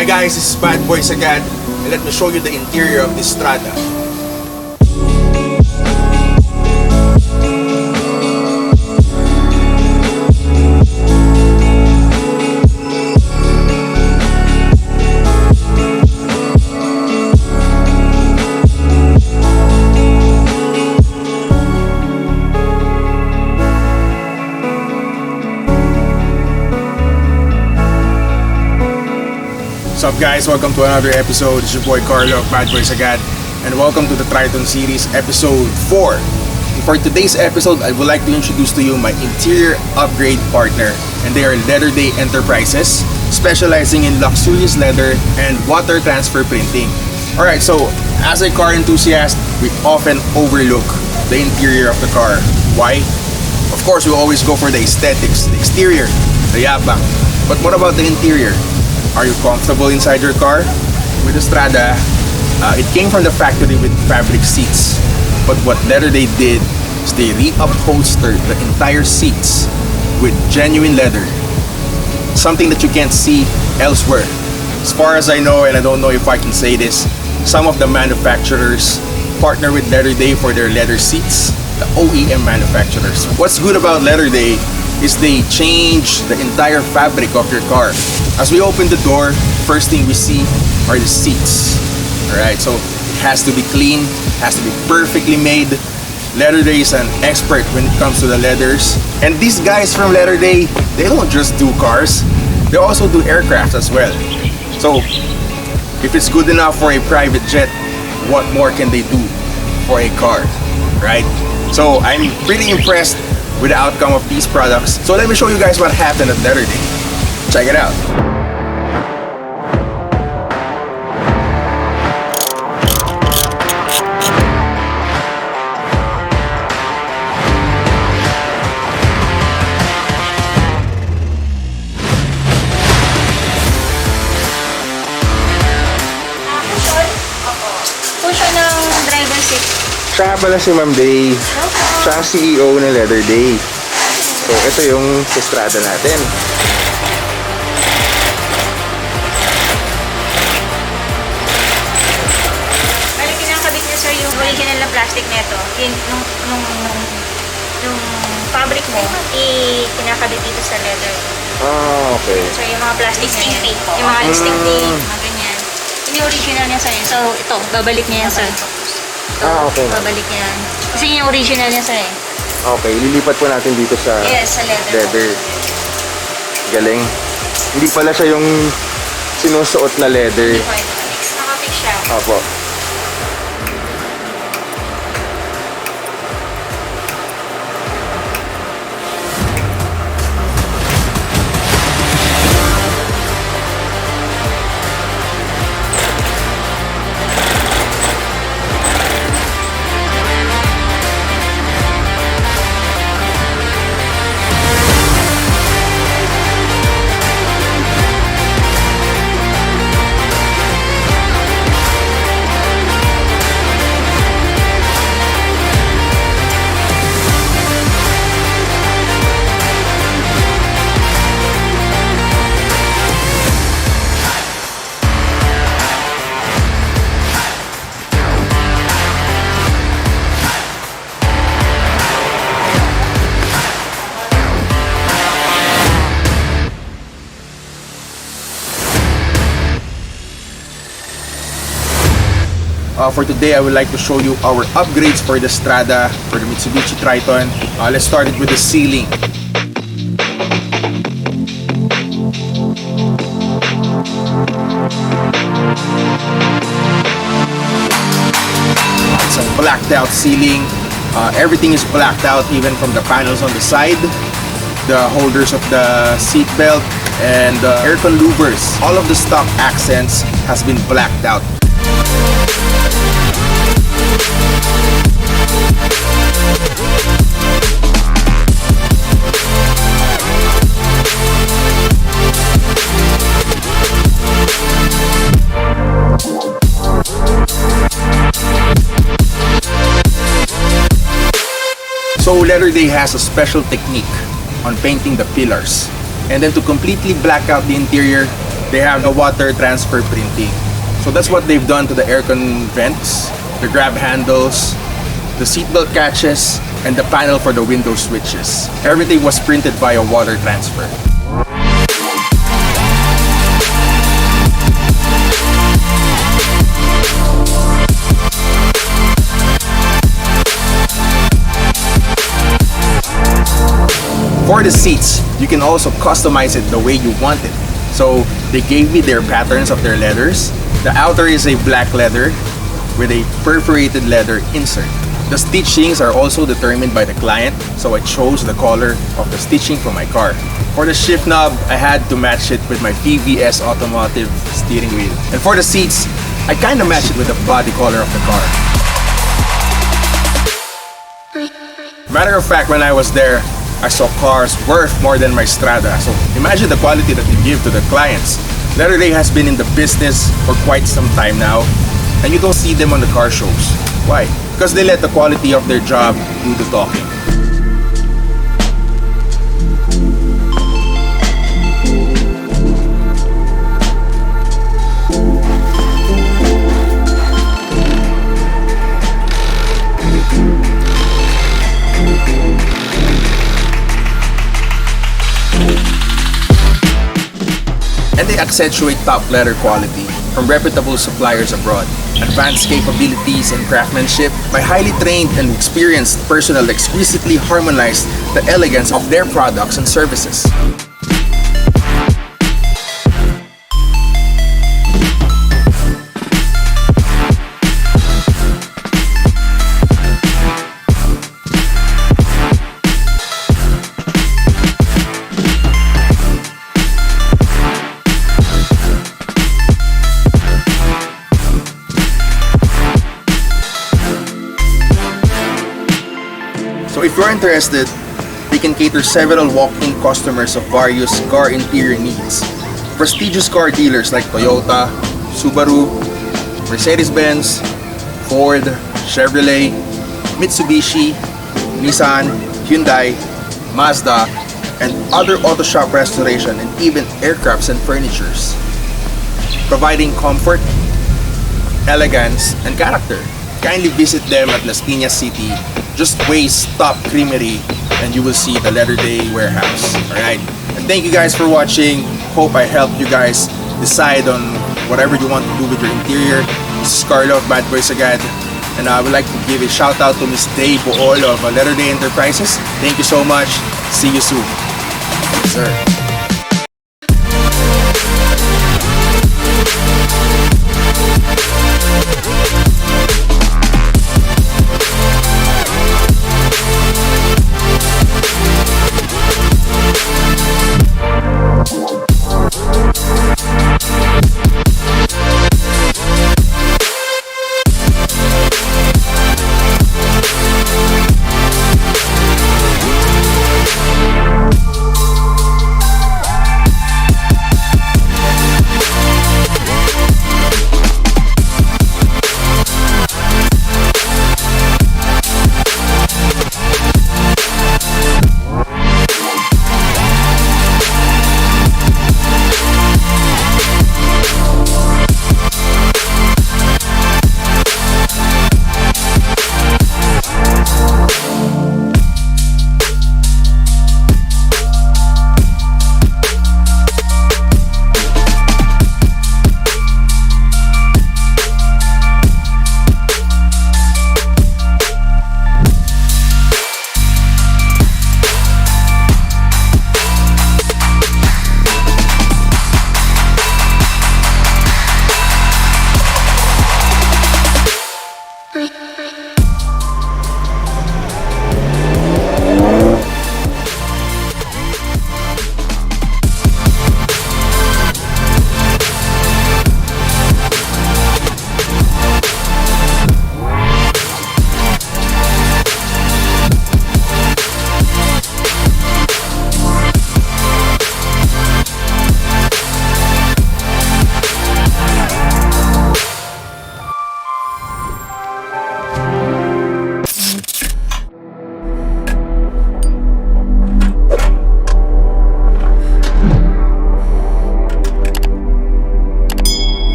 Hi guys, this is badboysagad, and let me show you the interior of this Strada. What's up guys, welcome to another episode. It's your boy Carlo of badboysagad, and welcome to the Triton series episode 4. And for today's episode, I would like to introduce to you my interior upgrade partner, and they are LEATHERDHEY Enterprises, specializing in luxurious leather and water transfer printing. Alright, so as a car enthusiast, we often overlook the interior of the car. Why? Of course, we always go for the aesthetics, the exterior, the yabang. But what about the interior? Are you comfortable inside your car? With the Strada, it came from the factory with fabric seats. But what LEATHERDHEY did is they reupholstered the entire seats with genuine leather. Something that you can't see elsewhere. As far as I know, and I don't know if I can say this, some of the manufacturers partner with LEATHERDHEY for their leather seats, the OEM manufacturers. What's good about LEATHERDHEY is they change the entire fabric of your car. As we open the door, first thing we see are the seats. Alright, so it has to be clean, has to be perfectly made. LEATHERDHEY is an expert when it comes to the leathers. And these guys from LEATHERDHEY, they don't just do cars, they also do aircraft as well. So, if it's good enough for a private jet, what more can they do for a car, right? So, I'm pretty impressed with the outcome of these products. So let me show you guys what happened at LEATHERDHEY. Check it out. Cushion ng driver seat. Siya nga pala si Ma'am Day. Siya ang CEO ng LEATHERDHEY. So ito yung Strada natin. Bali, kinakabit niya sir yung original na plastic nito. Yung fabric mo, kinakabit dito sa leather. Ah, okay. So yung mga plastic na yan, yung mga listing tape, mga ganyan. Yung original niya sir. So ito, babalik niya yan sir. Ah, okay. Babalik niya yan. Kasi yung original niya sir eh. Okay, lilipat po natin dito sa Yes, sa leather. Galing. Hindi pala siya yung sinusuot na leather. Hindi po ito. Nakapik siya. Opo. For today, I would like to show you our upgrades for the Strada, for the Mitsubishi Triton. Let's start it with the ceiling. It's a blacked out ceiling. Everything is blacked out, even from the panels on the side, the holders of the seat belt, and the aircon louvers. All of the stock accents has been blacked out. So LEATHERDHEY has a special technique on painting the pillars. And then to completely black out the interior, they have the water transfer printing. So that's what they've done to the aircon vents, the grab handles, the seatbelt catches, and the panel for the window switches. Everything was printed via water transfer. For the seats, you can also customize it the way you want it. So they gave me their patterns of their leathers. The outer is a black leather with a perforated leather insert. The stitchings are also determined by the client, so I chose the color of the stitching for my car. For the shift knob, I had to match it with my PVS automotive steering wheel. And for the seats, I kinda matched it with the body color of the car. Matter of fact, when I was there, I saw cars worth more than my Strada. So imagine the quality that they give to the clients. LEATHERDHEY has been in the business for quite some time now, and you don't see them on the car shows. Why? Because they let the quality of their job do the talking. And they accentuate top leather quality from reputable suppliers abroad. Advanced capabilities and craftsmanship, my highly trained and experienced personnel exquisitely harmonized the elegance of their products and services. So if you're interested, they can cater several walk-in customers of various car interior needs. Prestigious car dealers like Toyota, Subaru, Mercedes-Benz, Ford, Chevrolet, Mitsubishi, Nissan, Hyundai, Mazda, and other auto shop restoration and even aircrafts and furnitures. Providing comfort, elegance, and character. Kindly visit them at Las Piñas City. Just Waze Top Creamery and you will see the LEATHERDHEY warehouse. Alright? And thank you guys for watching. Hope I helped you guys decide on whatever you want to do with your interior. This is Carlo of badboysagad. And I would like to give a shout out to Miss Day Bool of LEATHERDHEY Enterprises. Thank you so much. See you soon. Yes, sir.